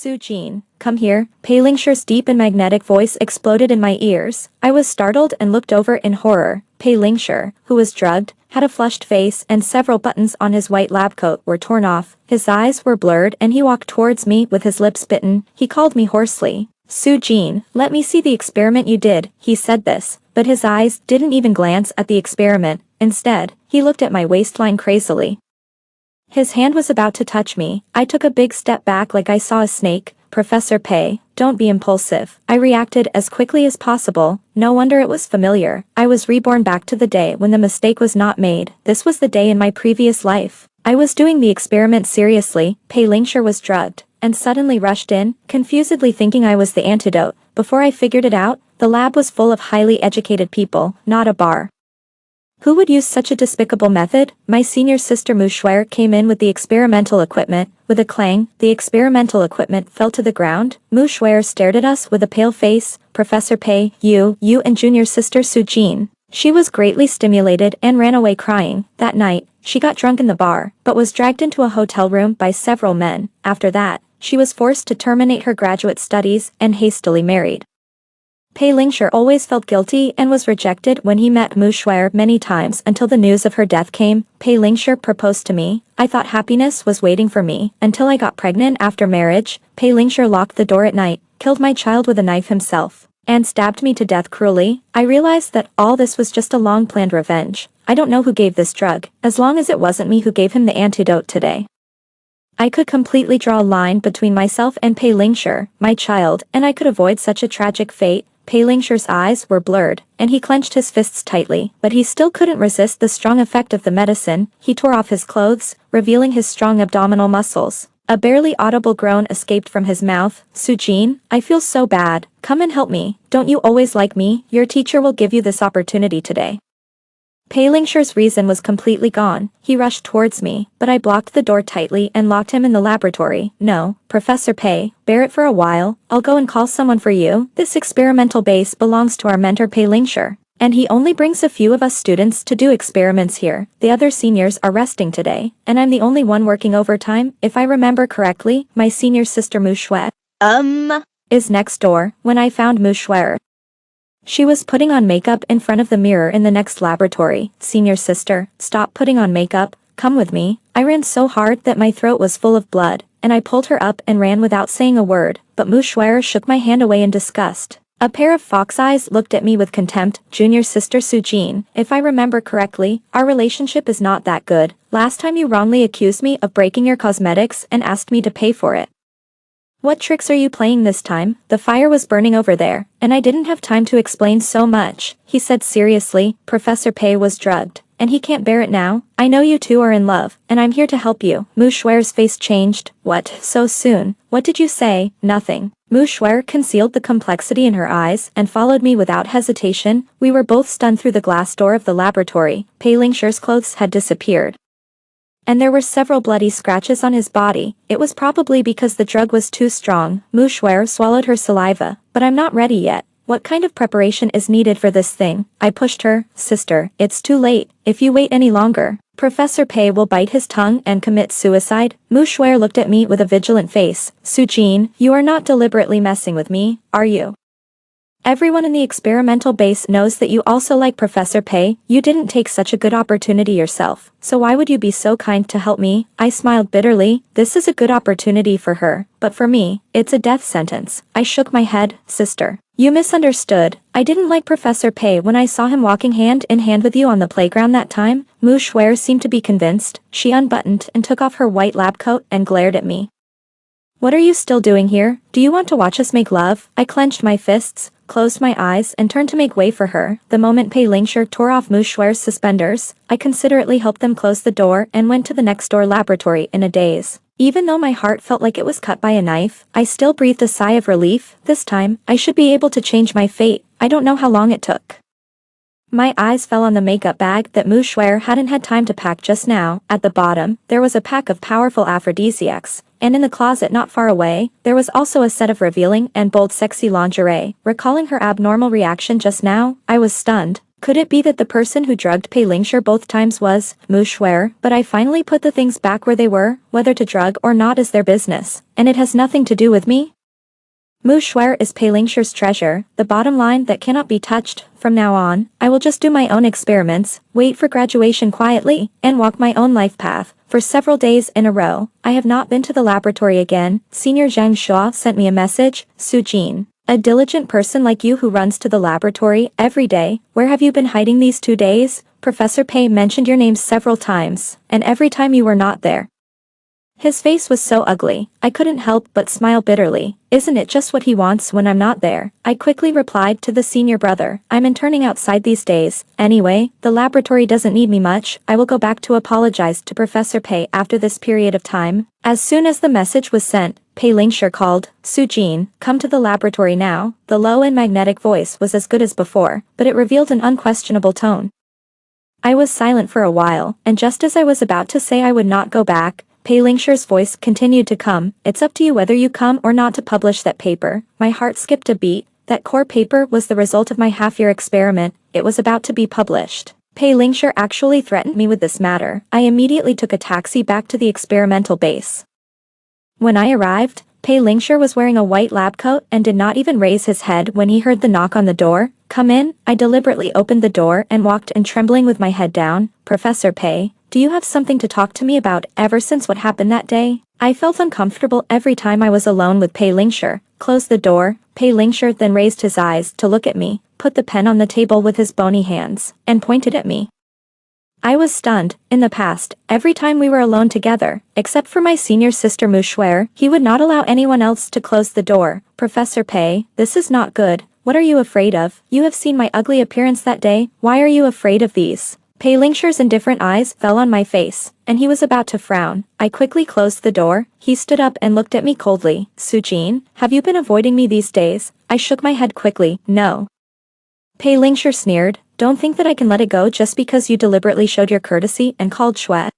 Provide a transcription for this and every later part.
Su-Jin, come here. Pei Lingshi's deep and magnetic voice exploded in my ears. I was startled and looked over in horror. Pei Lingshi, who was drugged, had a flushed face and several buttons on his white lab coat were torn off. His eyes were blurred and he walked towards me with his lips bitten. He called me hoarsely. Su-Jin, let me see the experiment you did. He said this, but his eyes didn't even glance at the experiment. Instead, he looked at my waistline crazily. His hand was about to touch me. I took a big step back like I saw a snake. Professor Pei, don't be impulsive. I reacted as quickly as possible. No wonder it was familiar. I was reborn back to the day when the mistake was not made. This was the day in my previous life. I was doing the experiment seriously. Pei Lingshi was drugged, and suddenly rushed in, confusedly thinking I was the antidote. Before I figured it out, the lab was full of highly educated people, not a bar. Who would use such a despicable method? My senior sister houseI came in with the experimental equipment. With a clang, the experimental equipment fell to the ground. houseI stared at us with a pale face. Professor Pei, you and junior sister Su-Jin. She was greatly stimulated and ran away crying. That night, she got drunk in the bar, but was dragged into a hotel room by several men. After that, she was forced to terminate her graduate studies and hastily married. Pei Lingshi always felt guilty and was rejected when he met houseI many times until the news of her death came. Pei Lingshi proposed to me. I thought happiness was waiting for me until I got pregnant after marriage. Pei Lingshi locked the door at night, killed my child with a knife himself, and stabbed me to death cruelly. I realized that all this was just a long-planned revenge. I don't know who gave this drug, as long as it wasn't me who gave him the antidote today. I could completely draw a line between myself and Pei Lingshi, my child, and I could avoid such a tragic fate. Pei Lingshi's eyes were blurred, and he clenched his fists tightly, but he still couldn't resist the strong effect of the medicine. He tore off his clothes, revealing his strong abdominal muscles. A barely audible groan escaped from his mouth. Su-Jin, I feel so bad. Come and help me. Don't you always like me? Your teacher will give you this opportunity today. Pei Lingshi's reason was completely gone. He rushed towards me, but I blocked the door tightly and locked him in the laboratory. No, Professor Pei, bear it for a while. I'll go and call someone for you. This experimental base belongs to our mentor Pei Lingshi, and he only brings a few of us students to do experiments here. The other seniors are resting today, and I'm the only one working overtime. If I remember correctly, my senior sister houseI is next door. When I found houseI, she was putting on makeup in front of the mirror in the next laboratory. Senior sister, stop putting on makeup, come with me. I ran so hard that my throat was full of blood, and I pulled her up and ran without saying a word, but houseI shook my hand away in disgust. A pair of fox eyes looked at me with contempt. Junior sister Su-Jin, if I remember correctly, our relationship is not that good. Last time you wrongly accused me of breaking your cosmetics and asked me to pay for it. What tricks are you playing this time? The fire was burning over there, and I didn't have time to explain so much. He said seriously, Professor Pei was drugged, and he can't bear it now. I know you two are in love, and I'm here to help you. houseI's face changed. What, so soon? What did you say? Nothing. houseI concealed the complexity in her eyes and followed me without hesitation. We were both stunned through the glass door of the laboratory. Pei Lingshi's clothes had disappeared, and there were several bloody scratches on his body. It was probably because the drug was too strong. houseI swallowed her saliva. But I'm not ready yet. What kind of preparation is needed for this thing? I pushed her. Sister, it's too late. If you wait any longer, Professor Pei will bite his tongue and commit suicide. houseI looked at me with a vigilant face. Su-Jin, you are not deliberately messing with me, are you? Everyone in the experimental base knows that you also like Professor Pei. You didn't take such a good opportunity yourself, so why would you be so kind to help me? I smiled bitterly. This is a good opportunity for her, but for me, it's a death sentence. I shook my head. Sister, you misunderstood. I didn't like Professor Pei when I saw him walking hand in hand with you on the playground that time. houseI seemed to be convinced. She unbuttoned and took off her white lab coat and glared at me. What are you still doing here? Do you want to watch us make love? I clenched my fists, closed my eyes and turned to make way for her. The moment Pei Lingshi tore off houseI's suspenders, I considerately helped them close the door and went to the next door laboratory in a daze. Even though my heart felt like it was cut by a knife, I still breathed a sigh of relief. This time, I should be able to change my fate. I don't know how long it took. My eyes fell on the makeup bag that houseI hadn't had time to pack just now. At the bottom, there was a pack of powerful aphrodisiacs, and in the closet not far away, there was also a set of revealing and bold sexy lingerie. Recalling her abnormal reaction just now, I was stunned. Could it be that the person who drugged Pei Lingshire both times was Shuer? But I finally put the things back where they were, whether to drug or not is their business, and it has nothing to do with me. Shuer is Pei Lingshire's treasure, the bottom line that cannot be touched. From now on, I will just do my own experiments, wait for graduation quietly, and walk my own life path. For several days in a row, I have not been to the laboratory again. Senior Zhang Shua sent me a message. Su Jin, a diligent person like you who runs to the laboratory every day, where have you been hiding these 2 days? Professor Pei mentioned your name several times, and every time you were not there. His face was so ugly, I couldn't help but smile bitterly. Isn't it just what he wants when I'm not there? I quickly replied to the senior brother. I'm interning outside these days. Anyway, the laboratory doesn't need me much. I will go back to apologize to Professor Pei after this period of time. As soon as the message was sent, Pei Lingshire called. Su Jin, come to the laboratory now. The low and magnetic voice was as good as before, but it revealed an unquestionable tone. I was silent for a while, and just as I was about to say I would not go back, Pei Lingshire's voice continued to come. It's up to you whether you come or not to publish that paper. My heart skipped a beat. That core paper was the result of my half-year experiment. It was about to be published. Pei Lingshire actually threatened me with this matter. I immediately took a taxi back to the experimental base. When I arrived, Pei Lingshire was wearing a white lab coat and did not even raise his head when he heard the knock on the door. Come in. I deliberately opened the door and walked in trembling with my head down. Professor Pei, do you have something to talk to me about? Ever since what happened that day, I felt uncomfortable every time I was alone with Pei Lingshire. Close the door. Pei Lingshire then raised his eyes to look at me, put the pen on the table with his bony hands, and pointed at me. I was stunned. In the past, every time we were alone together, except for my senior sister Shuer, he would not allow anyone else to close the door. Professor Pei, this is not good. What are you afraid of? You have seen my ugly appearance that day. Why are you afraid of these? Pei Lingshire's indifferent eyes fell on my face, and he was about to frown. I quickly closed the door. He stood up and looked at me coldly. Su Jin, have you been avoiding me these days? I shook my head quickly. No. Pei Lingshire sneered. Don't think that I can let it go just because you deliberately showed your courtesy and called Shuet.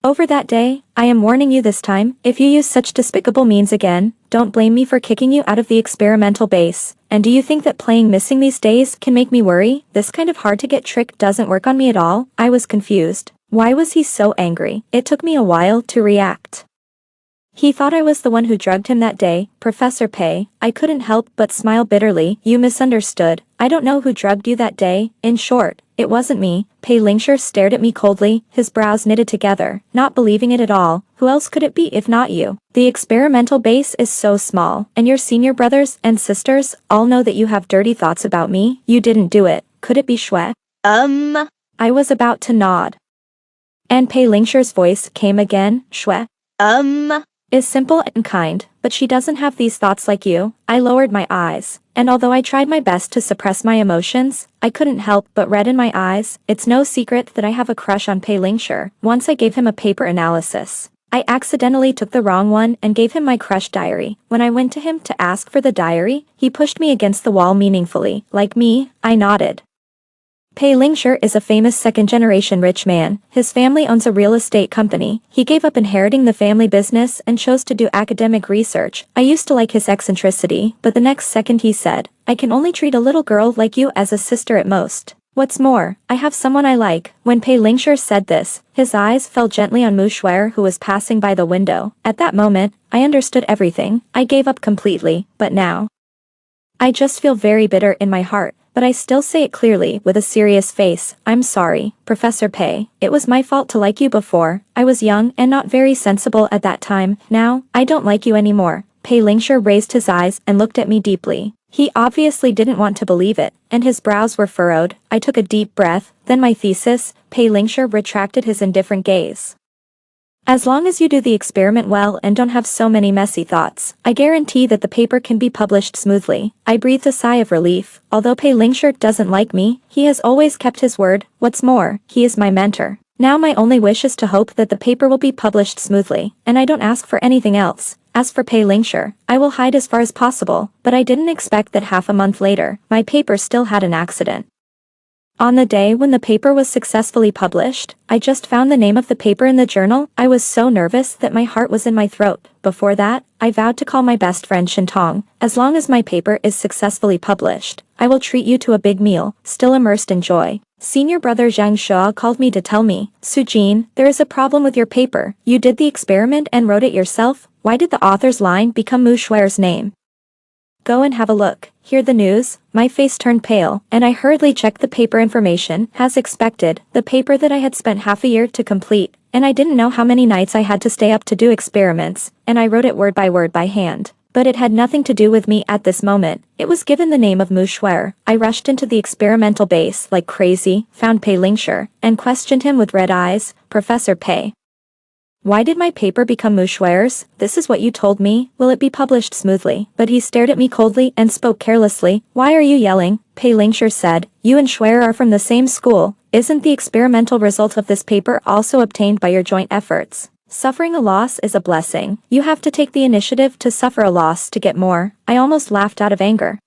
Over that day, I am warning you this time, if you use such despicable means again, don't blame me for kicking you out of the experimental base. And do you think that playing missing these days can make me worry? This kind of hard-to-get trick doesn't work on me at all. I was confused. Why was he so angry? It took me a while to react. He thought I was the one who drugged him that day. Professor Pei, I couldn't help but smile bitterly. You misunderstood. I don't know who drugged you that day. In short, it wasn't me. Pei Lingshire stared at me coldly, his brows knitted together, not believing it at all. Who else could it be if not you? The experimental base is so small, and your senior brothers and sisters all know that you have dirty thoughts about me. You didn't do it. Could it be Shuet? I was about to nod. And Pei Lingshire's voice came again. Shuet is simple and kind, but she doesn't have these thoughts like you. I lowered my eyes, and although I tried my best to suppress my emotions, I couldn't help but read in my eyes. It's no secret that I have a crush on Pei Lingshire. Once I gave him a paper analysis. I accidentally took the wrong one and gave him my crush diary. When I went to him to ask for the diary, he pushed me against the wall meaningfully. Like me, I nodded. Pei Lingshire is a famous second-generation rich man. His family owns a real estate company. He gave up inheriting the family business and chose to do academic research. I used to like his eccentricity, but the next second he said, I can only treat a little girl like you as a sister at most. What's more, I have someone I like. When Pei Lingshire said this, his eyes fell gently on Shuer who was passing by the window. At that moment, I understood everything. I gave up completely, but now I just feel very bitter in my heart. But I still say it clearly with a serious face. I'm sorry, Professor Pei. It was my fault to like you before. I was young and not very sensible at that time. Now, I don't like you anymore. Pei Lingshire raised his eyes and looked at me deeply. He obviously didn't want to believe it, and his brows were furrowed. I took a deep breath, then my thesis. Pei Lingshire retracted his indifferent gaze. As long as you do the experiment well and don't have so many messy thoughts, I guarantee that the paper can be published smoothly. I breathed a sigh of relief. Although Pei Lingshire doesn't like me, he has always kept his word. What's more, he is my mentor. Now my only wish is to hope that the paper will be published smoothly, and I don't ask for anything else. As for Pei Lingshire, I will hide as far as possible, but I didn't expect that half a month later, my paper still had an accident. On the day when the paper was successfully published, I just found the name of the paper in the journal. I was so nervous that my heart was in my throat. Before that, I vowed to call my best friend Shintong. As long as my paper is successfully published, I will treat you to a big meal, still immersed in joy. Senior brother Zhang Shua called me to tell me, Sujin, there is a problem with your paper. You did the experiment and wrote it yourself. Why did the author's line become Mu Shuer's name? Go and have a look. Hear the news. My face turned pale, and I hurriedly checked the paper information. As expected, the paper that I had spent half a year to complete, and I didn't know how many nights I had to stay up to do experiments, and I wrote it word by hand. But it had nothing to do with me at this moment. It was given the name of Mu Shuer. I rushed into the experimental base like crazy, found Pei Lingshi, and questioned him with red eyes. Professor Pei. Why did my paper become Mu Shuer's? This is what you told me. Will it be published smoothly? But he stared at me coldly and spoke carelessly. Why are you yelling? Pei Lingshi said. You and Shuer are from the same school. Isn't the experimental result of this paper also obtained by your joint efforts? Suffering a loss is a blessing. You have to take the initiative to suffer a loss to get more. I almost laughed out of anger.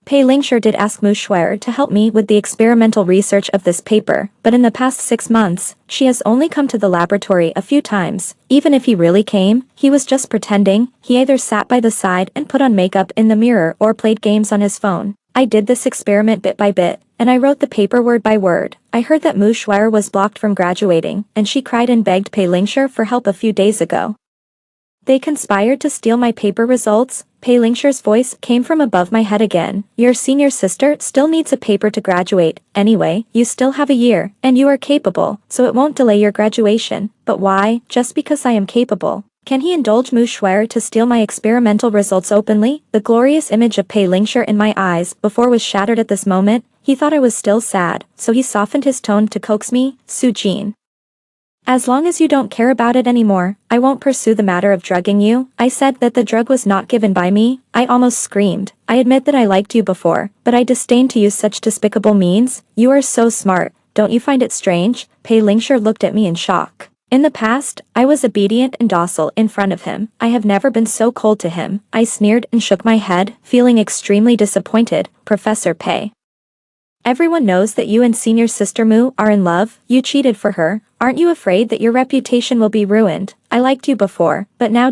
Pei Lingshi did ask Mu Shuer to help me with the experimental research of this paper, but in the past 6 months, she has only come to the laboratory a few times. Even if he really came, he was just pretending. He either sat by the side and put on makeup in the mirror or played games on his phone. I did this experiment bit by bit, and I wrote the paper word by word. I heard that Mu Shuer was blocked from graduating, and she cried and begged Pei Lingshi for help a few days ago. They conspired to steal my paper results. Pei Lingshi's voice came from above my head again. Your senior sister still needs a paper to graduate. Anyway, you still have a year, and you are capable, so it won't delay your graduation. But why? Just because I am capable. Can he indulge Mu Shuer to steal my experimental results openly? The glorious image of Pei Lingshi in my eyes before was shattered at this moment. He thought I was still sad, so he softened his tone to coax me. Sujin. As long as you don't care about it anymore, I won't pursue the matter of drugging you. I said that the drug was not given by me. I almost screamed. I admit that I liked you before, but I disdain to use such despicable means. You are so smart. Don't you find it strange? Pei Lingshi looked at me in shock. In the past, I was obedient and docile in front of him. I have never been so cold to him. I sneered and shook my head, feeling extremely disappointed. Professor Pei. Everyone knows that you and senior sister Mu are in love. You cheated for her. Aren't you afraid that your reputation will be ruined? I liked you before, but now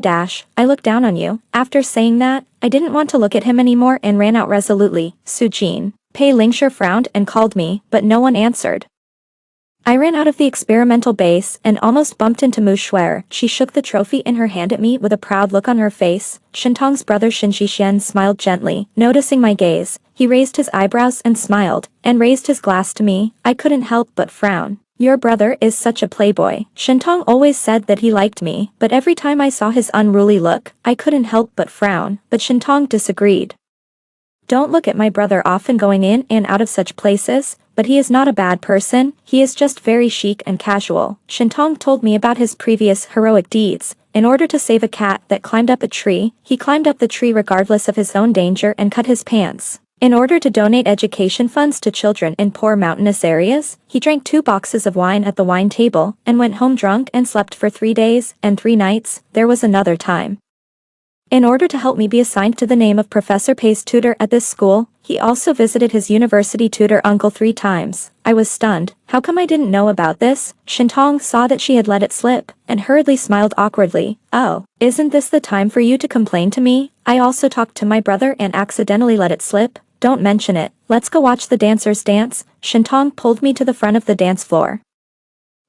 I look down on you. After saying that, I didn't want to look at him anymore and ran out resolutely. Sujin. Pei Lingshi frowned and called me, but no one answered. I ran out of the experimental base and almost bumped into Mu Shuer. She shook the trophy in her hand at me with a proud look on her face. Shintong's brother Shin Shixian smiled gently, noticing my gaze. He raised his eyebrows and smiled, and raised his glass to me. I couldn't help but frown. Your brother is such a playboy. Shintong always said that he liked me, but every time I saw his unruly look, I couldn't help but frown. But Shintong disagreed. Don't look at my brother often going in and out of such places, but he is not a bad person. He is just very chic and casual. Shintong told me about his previous heroic deeds. In order to save a cat that climbed up a tree, he climbed up the tree regardless of his own danger and cut his pants. In order to donate education funds to children in poor mountainous areas, he drank 2 boxes of wine at the wine table and went home drunk and slept for 3 days and 3 nights. There was another time. In order to help me be assigned to the name of Professor Pei's tutor at this school, he also visited his university tutor uncle 3 times. I was stunned. How come I didn't know about this? Shintong saw that she had let it slip, and hurriedly smiled awkwardly. Oh, isn't this the time for you to complain to me? I also talked to my brother and accidentally let it slip. Don't mention it. Let's go watch the dancers dance. Shintong pulled me to the front of the dance floor.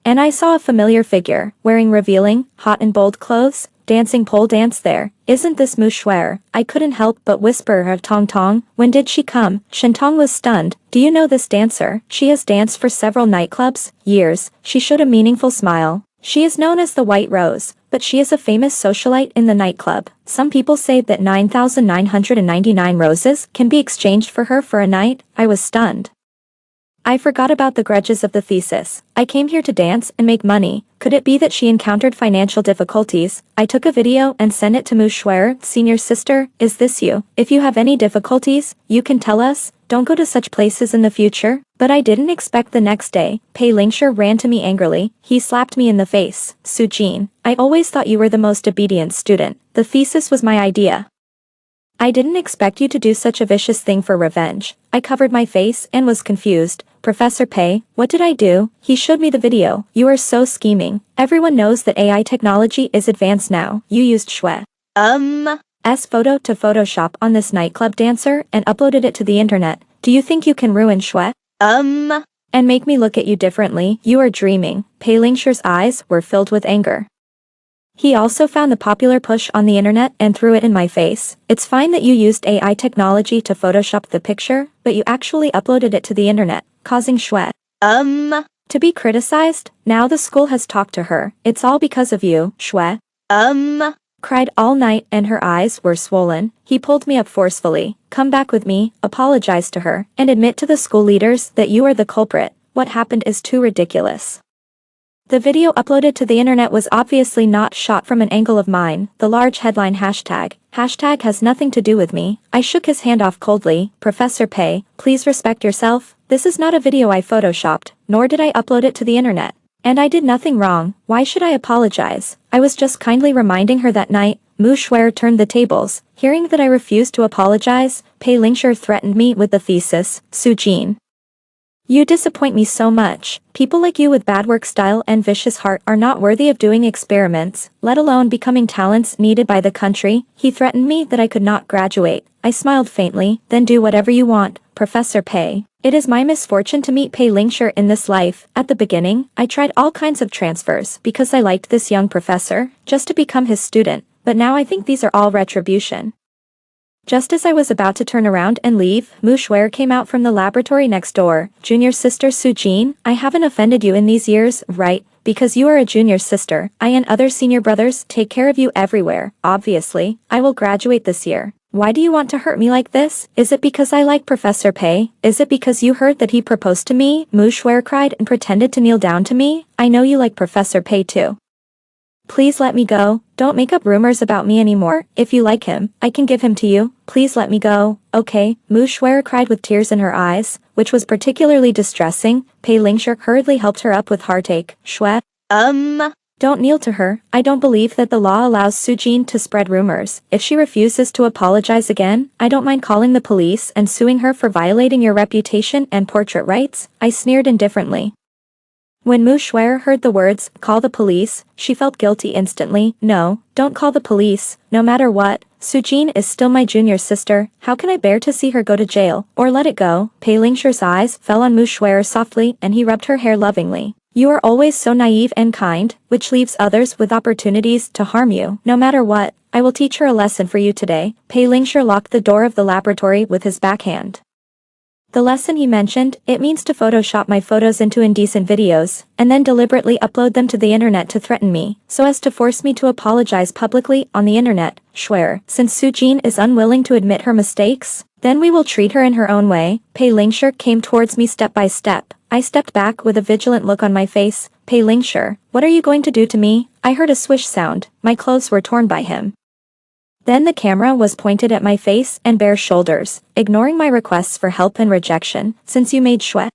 And I saw a familiar figure, wearing revealing, hot and bold clothes, dancing pole dance there. Isn't this Mu Shuer? I couldn't help but whisper her Tong Tong. When did she come? Shintong was stunned. Do you know this dancer? She has danced for several nightclubs. Years. She showed a meaningful smile. She is known as the White Rose, but she is a famous socialite in the nightclub. Some people say that 9,999 roses can be exchanged for her for a night. I was stunned. I forgot about the grudges of the thesis. I came here to dance and make money. Could it be that she encountered financial difficulties? I took a video and sent it to Mu Shuer. Senior sister, is this you? If you have any difficulties, you can tell us. Don't go to such places in the future. But I didn't expect the next day. Pei Lingshi ran to me angrily. He slapped me in the face. Sujin, I always thought you were the most obedient student. The thesis was my idea. I didn't expect you to do such a vicious thing for revenge. I covered my face and was confused. Professor Pei, what did I do? He showed me the video. You are so scheming. Everyone knows that AI technology is advanced now. You used house's photo to Photoshop on this nightclub dancer and uploaded it to the internet. Do you think you can ruin house's and make me look at you differently? You are dreaming. Pei Lingsher's eyes were filled with anger. He also found the popular push on the internet and threw it in my face. It's fine that you used AI technology to Photoshop the picture, but you actually uploaded it to the internet, causing to be criticized. Now the school has talked to her. It's all because of you. Cried all night and her eyes were swollen. He pulled me up forcefully. Come back with me, apologize to her, and admit to the school leaders that you are the culprit. What happened is too ridiculous. The video uploaded to the internet was obviously not shot from an angle of mine. The large headline hashtag has nothing to do with me. I shook his hand off coldly. Professor Pei, please respect yourself. This is not a video I photoshopped, nor did I upload it to the internet. And I did nothing wrong. Why should I apologize? I was just kindly reminding her that night. Mu Shuer turned the tables. Hearing that I refused to apologize, Pei Lingsher threatened me with the thesis. Su Jin, you disappoint me so much. People like you with bad work style and vicious heart are not worthy of doing experiments, let alone becoming talents needed by the country. He threatened me that I could not graduate. I smiled faintly. Then do whatever you want, Professor Pei. It is my misfortune to meet Pei Lingsher in this life. At the beginning, I tried all kinds of transfers because I liked this young professor, just to become his student, but now I think these are all retribution. Just as I was about to turn around and leave, Mu Shuer came out from the laboratory next door. Junior sister Su Jin, I haven't offended you in these years, right? Because you are a junior sister, I and other senior brothers take care of you everywhere. Obviously, I will graduate this year. Why do you want to hurt me like this? Is it because I like Professor Pei? Is it because you heard that he proposed to me? Mu Shuer cried and pretended to kneel down to me. I know you like Professor Pei too. Please let me go. Don't make up rumors about me anymore. If you like him, I can give him to you. Please let me go. Okay, Mu Shuer cried with tears in her eyes, which was particularly distressing. Pei Lingsher hurriedly helped her up with heartache. Shuer, don't kneel to her. I don't believe that the law allows Su Jin to spread rumors. If she refuses to apologize again, I don't mind calling the police and suing her for violating your reputation and portrait rights. I sneered indifferently. When Mu Shuer heard the words, call the police, she felt guilty instantly. No, don't call the police, no matter what. Su Jin is still my junior sister. How can I bear to see her go to jail, or let it go? Pei Lingsher's eyes fell on Mu Shuer softly and he rubbed her hair lovingly. You are always so naive and kind, which leaves others with opportunities to harm you. No matter what, I will teach her a lesson for you today. Pei Lingsher locked the door of the laboratory with his backhand. The lesson he mentioned, it means to Photoshop my photos into indecent videos, and then deliberately upload them to the internet to threaten me, so as to force me to apologize publicly on the internet. Shuer, since Su Jin is unwilling to admit her mistakes, then we will treat her in her own way. Pei Lingsher came towards me step by step. I stepped back with a vigilant look on my face. Pei Lingsher, what are you going to do to me? I heard a swish sound. My clothes were torn by him. Then the camera was pointed at my face and bare shoulders, ignoring my requests for help and rejection. Since you made Shuer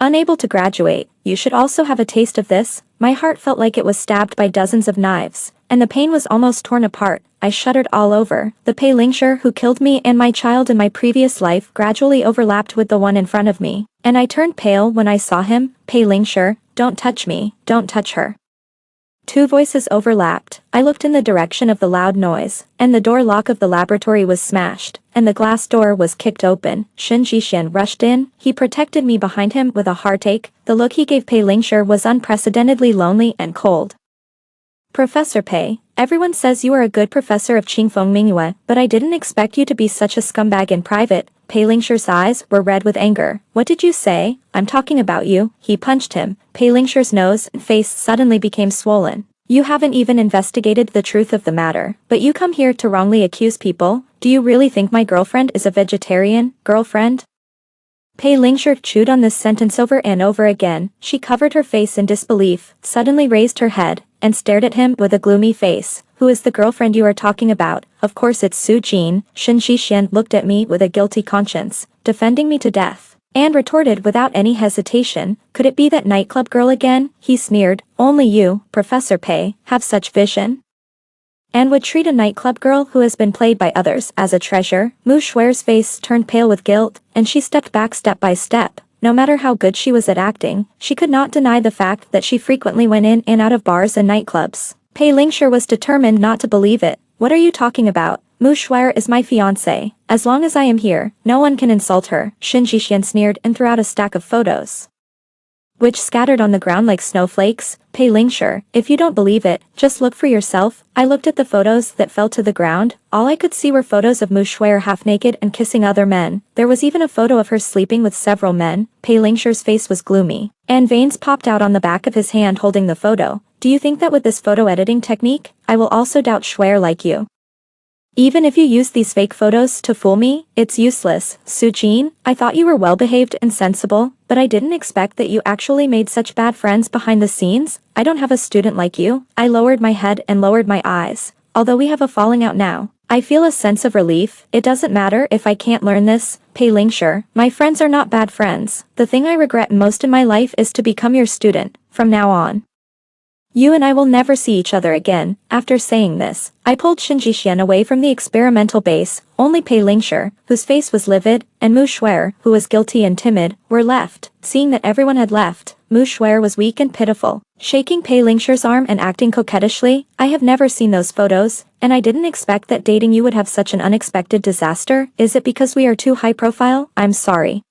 unable to graduate, you should also have a taste of this. My heart felt like it was stabbed by dozens of knives, and the pain was almost torn apart. I shuddered all over. The Pei Lingsher who killed me and my child in my previous life gradually overlapped with the one in front of me, and I turned pale when I saw him. Pei Lingsher, don't touch me, don't touch her. Two voices overlapped. I looked in the direction of the loud noise, and the door lock of the laboratory was smashed, and the glass door was kicked open. Shen Jishan rushed in. He protected me behind him with a heartache. The look he gave Pei Lingsher was unprecedentedly lonely and cold. Professor Pei, everyone says you are a good professor of Qingfeng Mingyue, but I didn't expect you to be such a scumbag in private. Pei Lingsher's eyes were red with anger. What did you say? I'm talking about you. He punched him. Pei Lingsher's nose and face suddenly became swollen. You haven't even investigated the truth of the matter, but you come here to wrongly accuse people. Do you really think my girlfriend is a vegetarian? Girlfriend? Pei Lingsher chewed on this sentence over and over again. She covered her face in disbelief, suddenly raised her head, and stared at him with a gloomy face. Who is the girlfriend you are talking about? Of course it's Su Jin. Shen Jishan looked at me with a guilty conscience, defending me to death, and retorted without any hesitation, could it be that nightclub girl again? He sneered, only you, Professor Pei, have such vision, and would treat a nightclub girl who has been played by others as a treasure. Mu Shuer's face turned pale with guilt, and she stepped back step by step. no matter how good she was at acting, she could not deny the fact that she frequently went in and out of bars and nightclubs. Pei Lingshi was determined not to believe it. What are you talking about? Mu Shuai is my fiancé. As long as I am here, no one can insult her. Shin Jixian sneered and threw out a stack of photos, which scattered on the ground like snowflakes. Pei Lingshi, if you don't believe it, just look for yourself. I looked at the photos that fell to the ground. All I could see were photos of Mu Shuai half naked and kissing other men. There was even a photo of her sleeping with several men. Pei Lingshi's face was gloomy, and veins popped out on the back of his hand holding the photo. Do you think that with this photo editing technique, I will also doubt Shuai like you? Even if you use these fake photos to fool me, it's useless. Su Jin, I thought you were well-behaved and sensible, but I didn't expect that you actually made such bad friends behind the scenes. I don't have a student like you. I lowered my head and lowered my eyes. Although we have a falling out now, I feel a sense of relief. It doesn't matter if I can't learn this. Pei Lingshi, my friends are not bad friends. The thing I regret most in my life is to become your student. From now on, you and I will never see each other again. After saying this, I pulled Shin Jixian away from the experimental base. Only Pei Lingshi, whose face was livid, and Mu Shuai, who was guilty and timid, were left. Seeing that everyone had left, Mu Shuai was weak and pitiful, shaking Pei Lingshi's arm and acting coquettishly. I have never seen those photos, and I didn't expect that dating you would have such an unexpected disaster. Is it because we are too high profile? I'm sorry.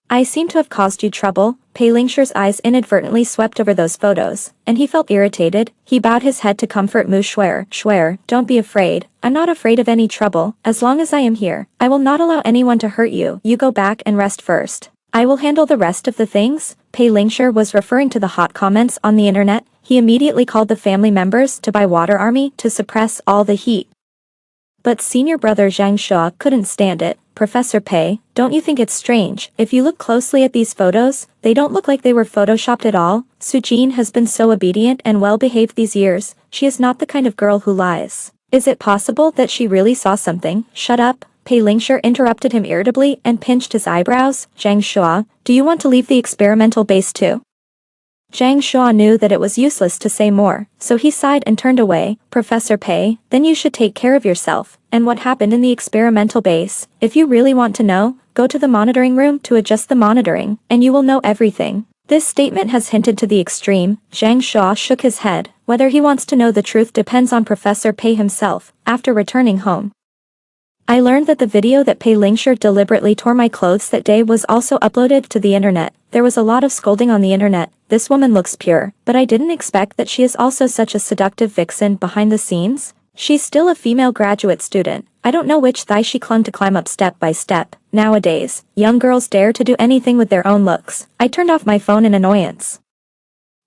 I seem to have caused you trouble. Pei Lingshi's eyes inadvertently swept over those photos, and he felt irritated. He bowed his head to comfort Mu Shuai. Shuai, don't be afraid. I'm not afraid of any trouble. As long as I am here, I will not allow anyone to hurt you. You go back and rest first. I will handle the rest of the things. Pei Lingshi was referring to the hot comments on the internet. He immediately called the family members to buy water army to suppress all the heat. But senior brother Zhang Shuo couldn't stand it. Professor Pei, don't you think it's strange? If you look closely at these photos, they don't look like they were photoshopped at all. Su Jin has been so obedient and well-behaved these years. She is not the kind of girl who lies. Is it possible that she really saw something? Shut up. Pei Lingshi interrupted him irritably and pinched his eyebrows. Zhang Shuo, do you want to leave the experimental base too? Zhang Shuo knew that it was useless to say more, so he sighed and turned away. Professor Pei, then you should take care of yourself. And what happened in the experimental base? If you really want to know, go to the monitoring room to adjust the monitoring, and you will know everything. This statement has hinted to the extreme. Zhang Shuo shook his head. Whether he wants to know the truth depends on Professor Pei himself. After returning home, I learned that the video that Pei Lingshi deliberately tore my clothes that day was also uploaded to the internet. There was a lot of scolding on the internet. This woman looks pure, but I didn't expect that she is also such a seductive vixen behind the scenes. She's still a female graduate student. I don't know which thigh she clung to climb up step by step. Nowadays, young girls dare to do anything with their own looks. I turned off my phone in annoyance.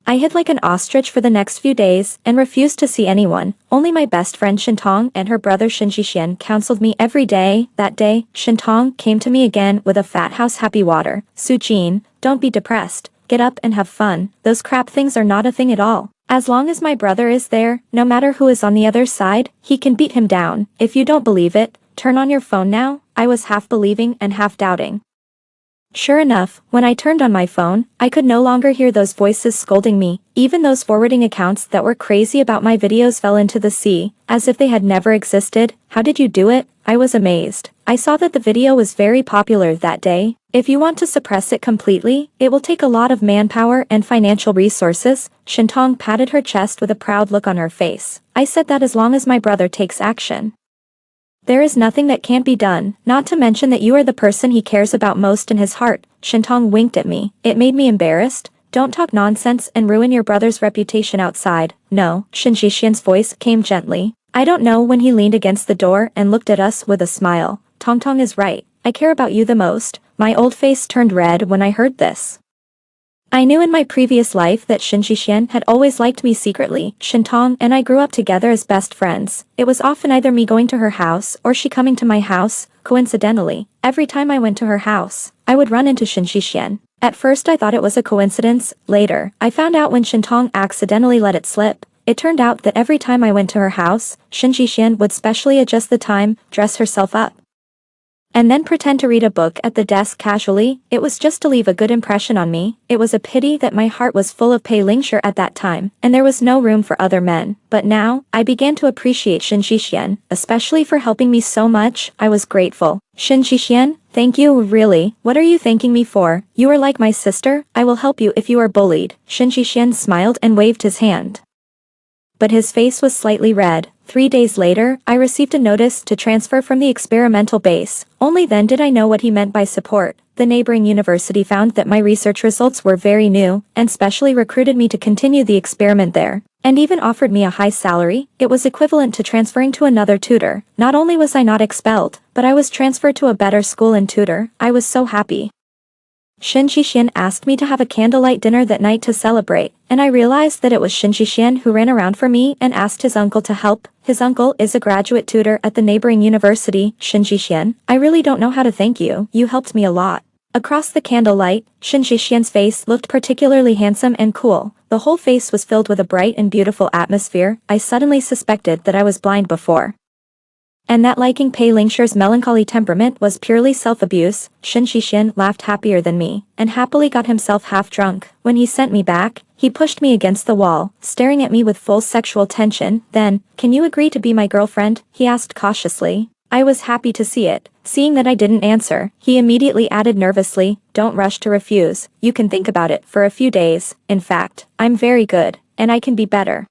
I hid like an ostrich for the next few days and refused to see anyone. Only my best friend Shintong and her brother Shin Jixian counseled me every day. That day, Shintong came to me again with a fat house happy water. Su Jin, don't be depressed. Get up and have fun. Those crap things are not a thing at all. As long as my brother is there, no matter who is on the other side, he can beat him down. If you don't believe it, turn on your phone now. I was half believing and half doubting. Sure enough, when I turned on my phone, I could no longer hear those voices scolding me. Even those forwarding accounts that were crazy about my videos fell into the sea, as if they had never existed. How did you do it? I was amazed. I saw that the video was very popular that day. If you want to suppress it completely, it will take a lot of manpower and financial resources. Shintong patted her chest with a proud look on her face. I said that as long as my brother takes action, there is nothing that can't be done, not to mention that you are the person he cares about most in his heart. Shintong winked at me. It made me embarrassed. Don't talk nonsense and ruin your brother's reputation outside. No, Shin Jixian's voice came gently. I don't know when he leaned against the door and looked at us with a smile. Tongtong is right. I care about you the most. My old face turned red when I heard this. I knew in my previous life that Shin Jixian had always liked me secretly. Shintong and I grew up together as best friends. It was often either me going to her house or she coming to my house. Coincidentally, every time I went to her house, I would run into Shin Jixian. At first I thought it was a coincidence. Later, I found out when Shintong accidentally let it slip. It turned out that every time I went to her house, Shin Jixian would specially adjust the time, dress herself up, and then pretend to read a book at the desk casually. It was just to leave a good impression on me. It was a pity that my heart was full of Pei Lingshi at that time, and there was no room for other men. But now, I began to appreciate Shen Shixian, especially for helping me so much. I was grateful. Shen Shixian, thank you, really. What are you thanking me for? You are like my sister. I will help you if you are bullied. Shen Shixian smiled and waved his hand. But his face was slightly red. 3 days later, I received a notice to transfer from the experimental base. Only then did I know what he meant by support. The neighboring university found that my research results were very new, and specially recruited me to continue the experiment there, and even offered me a high salary. It was equivalent to transferring to another tutor. Not only was I not expelled, but I was transferred to a better school and tutor. I was so happy. Shen Shixian asked me to have a candlelight dinner that night to celebrate, and I realized that it was Shen Shixian who ran around for me and asked his uncle to help. His uncle is a graduate tutor at the neighboring university. Shen Shixian, I really don't know how to thank you. You helped me a lot. Across the candlelight, Shen Shixian's face looked particularly handsome and cool. The whole face was filled with a bright and beautiful atmosphere. I suddenly suspected that I was blind before, and that liking Pei Lingshi's melancholy temperament was purely self-abuse. Shen Shixian laughed happier than me, and happily got himself half drunk. When he sent me back, he pushed me against the wall, staring at me with full sexual tension. Then, can you agree to be my girlfriend? He asked cautiously. I was happy to see it. Seeing that I didn't answer, he immediately added nervously, don't rush to refuse. You can think about it for a few days. In fact, I'm very good, and I can be better.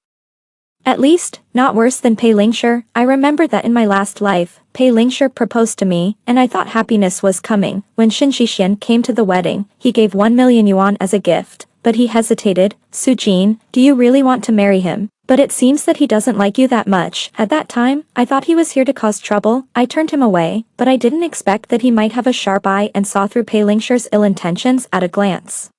At least, not worse than Pei Lingshi. I remember that in my last life, Pei Lingshi proposed to me, and I thought happiness was coming. When Shen Shixian came to the wedding, he gave 1 million yuan as a gift, but he hesitated. Su Jin, do you really want to marry him? But it seems that he doesn't like you that much. At that time, I thought he was here to cause trouble. I turned him away, but I didn't expect that he might have a sharp eye and saw through Pei Lingshi's ill intentions at a glance.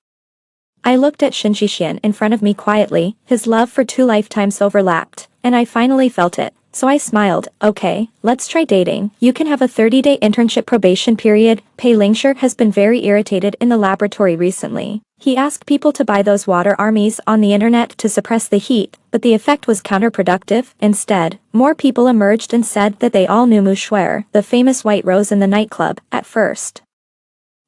I looked at Shen Shixian in front of me quietly. His love for 2 lifetimes overlapped, and I finally felt it. So I smiled. Okay, let's try dating. You can have a 30-day internship probation period. Pei Lingshi has been very irritated in the laboratory recently. He asked people to buy those water armies on the internet to suppress the heat, but the effect was counterproductive. Instead, more people emerged and said that they all knew Mu Shuer, the famous white rose in the nightclub. At first,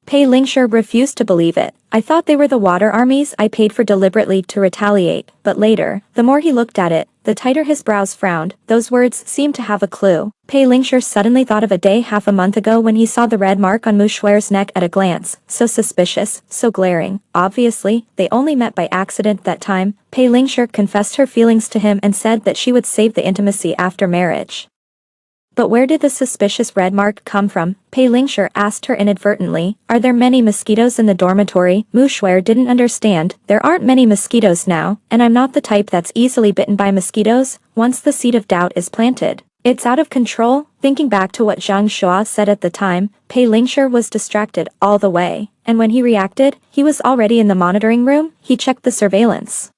Pei Lingshi refused to believe it. I thought they were the water armies I paid for deliberately to retaliate, but later, the more he looked at it, the tighter his brows frowned. Those words seemed to have a clue. Pei Lingshi suddenly thought of a day half a month ago when he saw the red mark on Mu Shuer's neck at a glance. So suspicious, so glaring. Obviously, they only met by accident that time. Pei Lingshi confessed her feelings to him and said that she would save the intimacy after marriage. But where did the suspicious red mark come from? Pei Lingshi asked her inadvertently. Are there many mosquitoes in the dormitory? Mu Shuer didn't understand. There aren't many mosquitoes now, and I'm not the type that's easily bitten by mosquitoes. Once the seed of doubt is planted, it's out of control. Thinking back to what Zhang Shua said at the time, Pei Lingshi was distracted all the way, and when he reacted, he was already in the monitoring room. He checked the surveillance.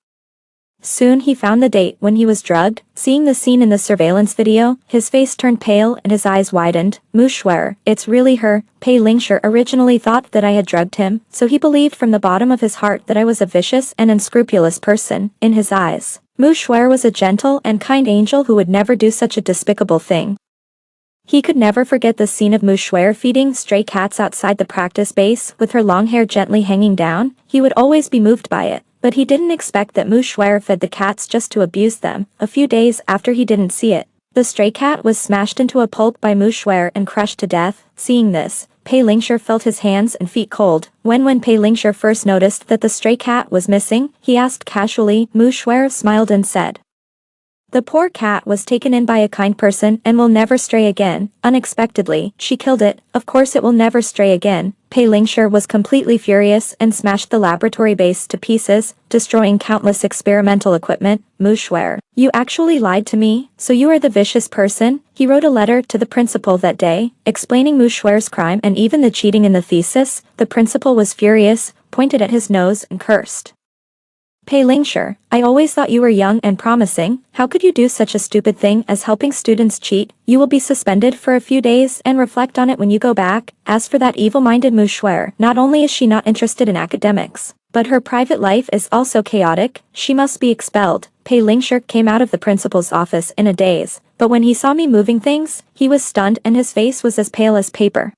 Soon he found the date when he was drugged. Seeing the scene in the surveillance video, his face turned pale and his eyes widened. Mu Shuer, it's really her. Pei Lingshi originally thought that I had drugged him, so he believed from the bottom of his heart that I was a vicious and unscrupulous person. In his eyes, Mu Shuer was a gentle and kind angel who would never do such a despicable thing. He could never forget the scene of Mu Shuer feeding stray cats outside the practice base with her long hair gently hanging down. He would always be moved by it. But he didn't expect that Mu Shuer fed the cats just to abuse them. A few days after he didn't see it, the stray cat was smashed into a pulp by Mu Shuer and crushed to death. Seeing this, Pei Lingshi felt his hands and feet cold. When Pei Lingshi first noticed that the stray cat was missing, he asked casually. Mu Shuer smiled and said, the poor cat was taken in by a kind person and will never stray again. Unexpectedly, she killed it. Of course it will never stray again. Pei Lingshi was completely furious and smashed the laboratory base to pieces, destroying countless experimental equipment. Mu Shuer, you actually lied to me, so you are the vicious person? He wrote a letter to the principal that day, explaining Mu Shuer's crime and even the cheating in the thesis. The principal was furious, pointed at his nose and cursed. Pei Lingshi, I always thought you were young and promising. How could you do such a stupid thing as helping students cheat? You will be suspended for a few days and reflect on it when you go back. As for that evil-minded Mu Shuer, not only is she not interested in academics, but her private life is also chaotic. She must be expelled. Pei Lingshi came out of the principal's office in a daze, but when he saw me moving things, he was stunned and his face was as pale as paper.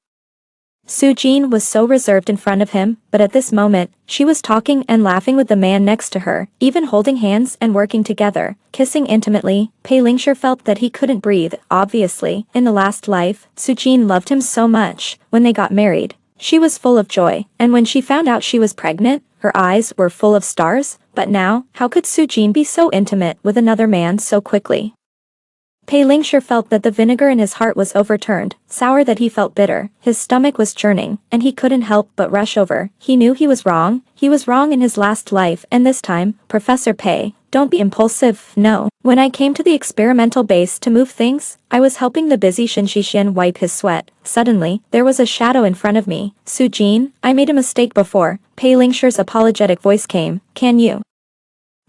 Su-jin was so reserved in front of him, but at this moment, she was talking and laughing with the man next to her, even holding hands and working together, kissing intimately. Pei Lingxi felt that he couldn't breathe. Obviously, in the last life, Su-jin loved him so much. When they got married, she was full of joy, and when she found out she was pregnant, her eyes were full of stars. But now, how could Su-jin be so intimate with another man so quickly? Pei Lingxi felt that the vinegar in his heart was overturned, sour that he felt bitter, his stomach was churning, and he couldn't help but rush over. He knew he was wrong in his last life, and this time, Professor Pei, don't be impulsive, no. When I came to the experimental base to move things, I was helping the busy Shin wipe his sweat. Suddenly, there was a shadow in front of me. Su-jin, I made a mistake before. Pei Lingxi's apologetic voice came, can you?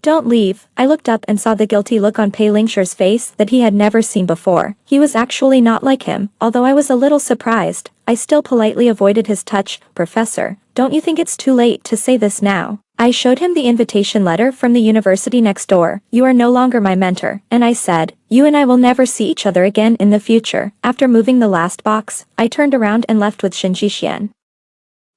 Don't leave. I looked up and saw the guilty look on Pei Lingxi's face that he had never seen before. He was actually not like him, although I was a little surprised. I still politely avoided his touch. Professor, don't you think it's too late to say this now? I showed him the invitation letter from the university next door. You are no longer my mentor, and I said, you and I will never see each other again in the future. After moving the last box, I turned around and left with Shin Jixian.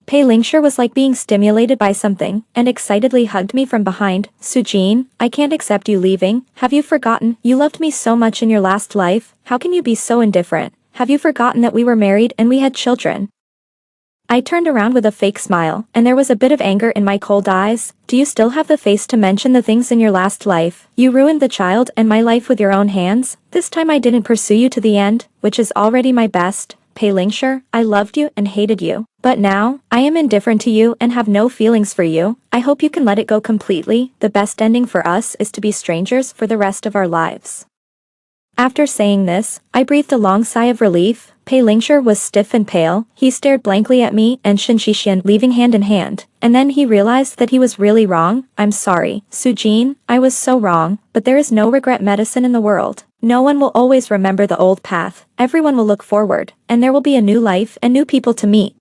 Pei Lingxi was like being stimulated by something, and excitedly hugged me from behind. Su-jin, I can't accept you leaving. Have you forgotten? You loved me so much in your last life. How can you be so indifferent? Have you forgotten that we were married and we had children? I turned around with a fake smile, and there was a bit of anger in my cold eyes. Do you still have the face to mention the things in your last life? You ruined the child and my life with your own hands. This time I didn't pursue you to the end, which is already my best. Pei Lingxi, I loved you and hated you. But now, I am indifferent to you and have no feelings for you. I hope you can let it go completely. The best ending for us is to be strangers for the rest of our lives. After saying this, I breathed a long sigh of relief. Pei Lingxi was stiff and pale. He stared blankly at me and Shin Jixian leaving hand in hand. And then he realized that he was really wrong. I'm sorry, Su-jin, I was so wrong, but there is no regret medicine in the world. No one will always remember the old path. Everyone will look forward, and there will be a new life and new people to meet.